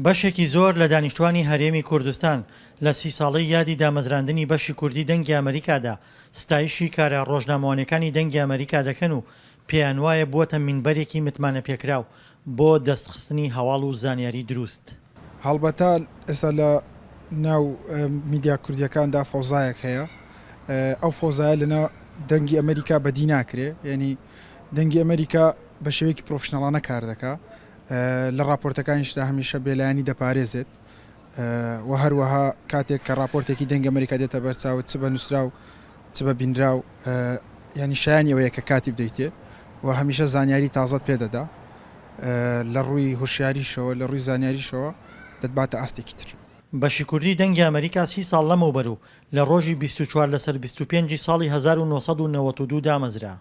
بەشێکی زۆر لە دانیشتوانی هەرێمی کوردستان لە 30 ساڵەی یادی دامەزراندنی بەشی کوردی دەنگی ئەمریکادا ستایشی کارە ڕۆژنامەوانیەکانی دەنگی ئەمریکا دەکەن و پێیان وایە بووەتە مینبەرێکی متمانە پێکراو بۆ دەستخستنی هەواڵ و زانیاری دروست. هەڵبەتە ئێستا لە ناو میدیا کوردیەکاندا فۆزایەک هەیە، ئەو فۆزایە لەناو دەنگی ئەمریکا بەدی ناکرێ، یعنی دەنگی ئەمریکا بە شێوەیەکی پرۆفشنەڵانە کار دەکا، لە راپۆرتەکانیشدا هەمیشە بێلایانی دەپارێزێت و هەروەها کاتێک کە راپۆرتێکی دەنگی ئەمریکا دێتە بەرچاو چ بە نووسرا و چ بە بینراو، ینی شایان ئەوەیە کە کاتی بدەیتێ و هەمیشە زانیاری تازەت پێدەدا لە ڕووی هوشیاریشەوە، لە ڕووی زانیاریشەوە دەتباتە ئاستێکی تر. بەشی کوردی دەنگی ئەمریکا 30 ساڵ لەمەوبەر و لە ڕۆژی 24 لەسەر 25 ساڵی 1992 دامەزرا.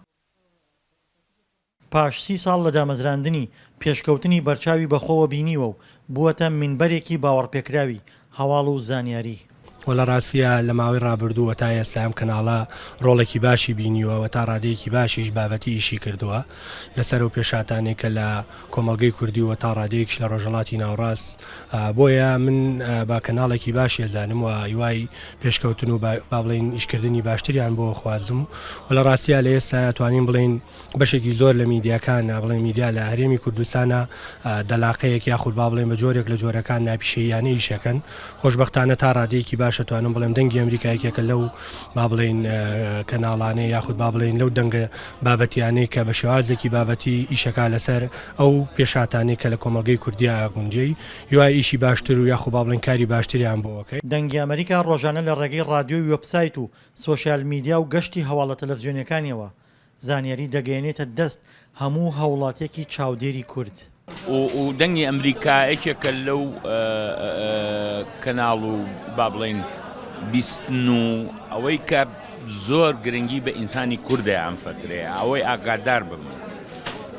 پاش 30 ساڵ لە دامەزراندنی پێشکەوتنی بەرچاوی بەخۆوە بینیوە و بووەتە مینبەرێکی باوەڕپێکراوی هەواڵ و زانیاری. و لە ڕاستیە لە ماوەی ڕابردووە تا ئێستا ئەم کەناڵە ڕۆڵێکی باشی بینیوە تا ڕادەیەکی باشیش بابەتی ئیشی کردووە لەسەر و پێشاتانێک کە لە کۆمەڵگەی کوردیوە تا ڕادەیەکش لە ڕۆژهەڵاتی ناوڕاست. بۆیە من با کەناڵێکی باشی ئەزانم و هیوای پێشکەوتن و با بڵێن ئیشکردنی باشتریان بۆ خوازم و لە ڕاستیە لە ئێستا توانین بڵێن بەشێکی زۆر لە میدیاکان بڵێن میدیا لە هەرێمی کوردستانە دەلاقەیەک یاخود با بڵێن بە جۆرێک لە جۆرەکان ناپیشەیانە ئیشەکەن. خۆشبەختانە تا ڕادەیەکی باش توانم بڵێم دەنگی ئەمریکایەکێکە لەو با بڵێن کەناڵانەی یاخود با بڵێن لەو دەنگە بابەتیانەی کە بە شێوازێکی بابەتی ئیشەکە لەسەر ئەو پێشاتانەی کە لە کۆمەڵگەی کوردیا گونجەی یوای ئیشی باشتر و یاخود با بڵێن کاری باشتریان بۆەکەی. دەنگی ئەمریکا ڕۆژانە لە ڕێگەی ڕادیۆ وێبسایت و سۆشیال میدیا و گەشتی هەواڵە تەلەڤیزیۆنەکانیەوە زانیاری دەگەیەنێتە دەست هەموو هەوڵاتێکی چاودێری کورد. و دەنگی ئەمریکا یەکێکە لەو کەناڵ و با بڵێن بیستن و ئەوەی کە زۆر گرنگی بە ئینسانی کوردە ئەم فترەیە ئەوەی ئاگادار ببن.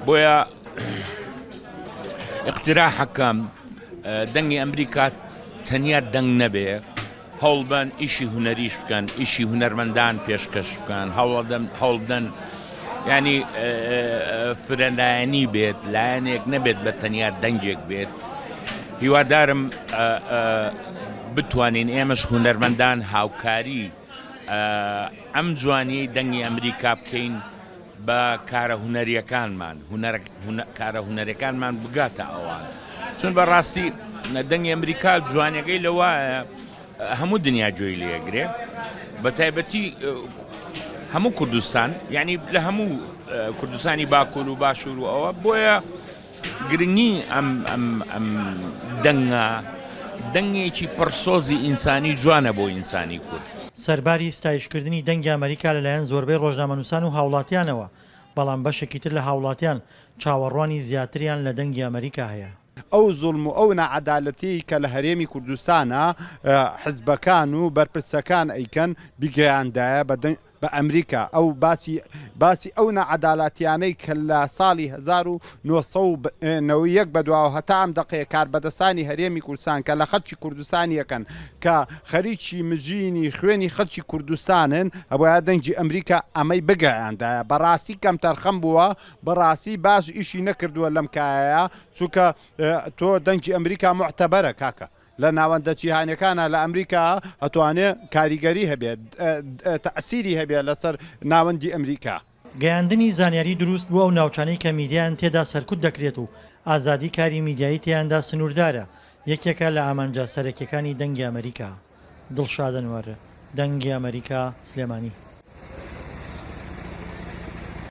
بۆیە اقتراحەکەم دەنگی ئەمریکا تەنیا دەنگ نەبێ، هەوڵبەن ئیشی هونەریش بکەن، ئیشی هونەرمەندان پێشکەش بکەن، هەوڵ بدەن ینی فرەندایانی بێت، لایەنێک نەبێت بە تەنیا دەنگێک بێت. هیوادارم بتوانین ئێمەش هونەرمەندان هاوکاری ئەم جوانیەی دەنگی ئەمریکا بکەین بە کارە هونەریەکانمان، کارە هونەرەکانمان بگاتە ئەوان، چون بەڕاستی دەنگی ئەمریکا جوانیەکەی لەوایە هەموو دنیا گوێی لێگرێ، بە تایبەتی هەموو کوردستان، یعنی لە هەموو کوردستانی باکوور و باشوور و ئەوە. بۆیە گرنگی ئەم دەنگێکی پڕسۆزی ئینسانی جوانە بۆ ئینسانی کورد. سەرباری ستایشکردنی دەنگی ئەمریکا لەلایەن زۆربەی ڕۆژنامەنووسان و هاوڵاتیانەوە، بەڵام بەشێکی تر لە هاوڵاتیان چاوەڕوانی زیاتریان لە دەنگی ئەمریکا هەیە. ئەو زوڵم و ئەو نەعەدالەتی کە لە هەرێمی کوردستانە حزبەکان و بەرپرسەکان ئەیکەن بیگەیاندایە بە ئەمریکا، ئەو باسی ئەو نەعەدالەتیانەی کە لە ساڵی 1990 بەدواوە هەتا ئەم دقەیە کاربەدەستانی هەرێمی کوردستان کە لە خەڵکی کوردستانی یەکەن کە خەریکی مژینی خوێنی خەڵکی کوردستانن، ئەوە دەنگی ئەمریکا ئەمەی بگەیاندایە. بەڕاستی کەم تەرخەم بووە، بەڕاستی باش ئیشی نەکردووە لەم کایەیە، چونکە تۆ دەنگی ئەمریکا معتەبەرە کاکە لە ناوەندە جیهانیەکانە لە ئەمریکا ئەتوانێت کاریگەری هەبێت، تەئسیری هەبێت لەسەر ناوەندی ئەمریکا. گەیاندنی زانیاری دروست بووە و ناوچانەی کە میدیان تێدا سەرکوت دەکرێت و ئازادی کاری میدیایی تیاندا سنووردارە، یەکێکە لە ئامانجە سەرەکیەکانی دەنگی ئەمریکا. دڵشاد ئەنوەر، دەنگی ئەمریکا، سلێمانی.